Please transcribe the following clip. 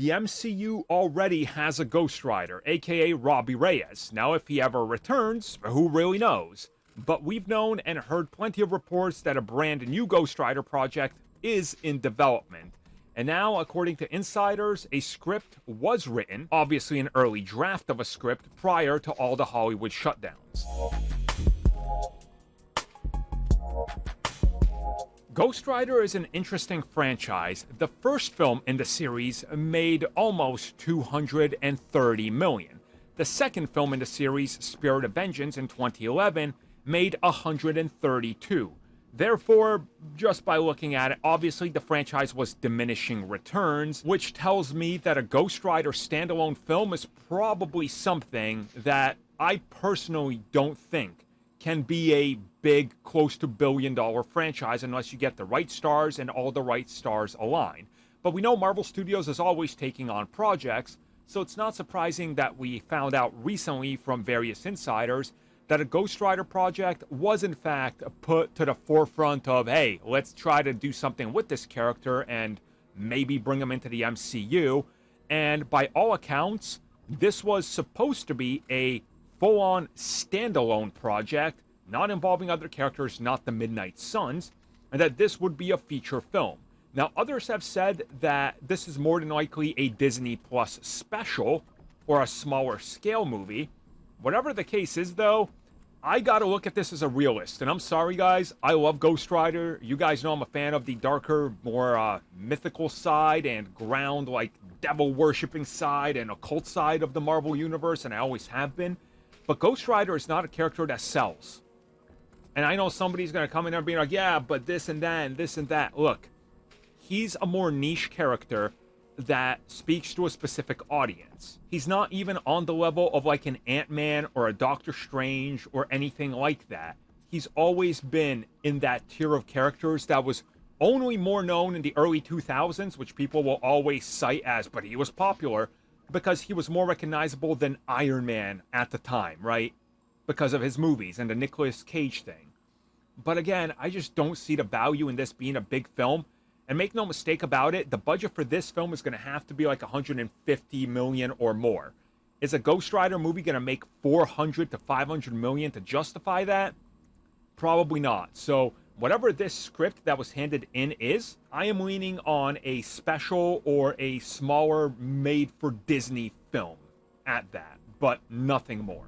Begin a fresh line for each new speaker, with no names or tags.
the MCU already has a Ghost Rider, aka Robbie Reyes. Now, if he ever returns, who really knows? But we've known and heard plenty of reports that a brand new Ghost Rider project is in development. And now, according to insiders, a script was written, obviously an early draft of a script, prior to all the Hollywood shutdowns. Ghost Rider is an interesting franchise. The first film in the series made almost $230 million. The second film in the series, Spirit of Vengeance in 2011, made $132. Therefore, just by looking at it, obviously the franchise was diminishing returns, which tells me that a Ghost Rider standalone film is probably something that I personally don't think can be a big, close to billion-dollar franchise unless you get the right stars and all the right stars align. But we know Marvel Studios is always taking on projects, so it's not surprising that we found out recently from various insiders that a Ghost Rider project was in fact put to the forefront of, hey, let's try to do something with this character and maybe bring him into the MCU. And by all accounts, this was supposed to be a full-on standalone project, not involving other characters, not the Midnight Suns, and that this would be a feature film. Now, others have said that this is more than likely a Disney Plus special or a smaller scale movie. Whatever the case is, though, I gotta look at this as a realist. And I'm sorry, guys, I love Ghost Rider. You guys know I'm a fan of the darker, more mythical side and ground, like, devil-worshipping side and occult side of the Marvel Universe, and I always have been. But Ghost Rider is not a character that sells. And I know somebody's going to come in there and be like, yeah, but this and that and this and that. Look, he's a more niche character that speaks to a specific audience. He's not even on the level of like an Ant-Man or a Doctor Strange or anything like that. He's always been in that tier of characters that was only more known in the early 2000s, which people will always cite as, but he was popular, because he was more recognizable than Iron Man at the time, right? Because of his movies and the Nicolas Cage thing. But again, I just don't see the value in this being a big film. And make no mistake about it, the budget for this film is going to have to be like $150 million or more. Is a Ghost Rider movie going to make $400 to $500 million to justify that? Probably not. So whatever this script that was handed in is, I am leaning on a special or a smaller made-for-Disney film at that, but nothing more.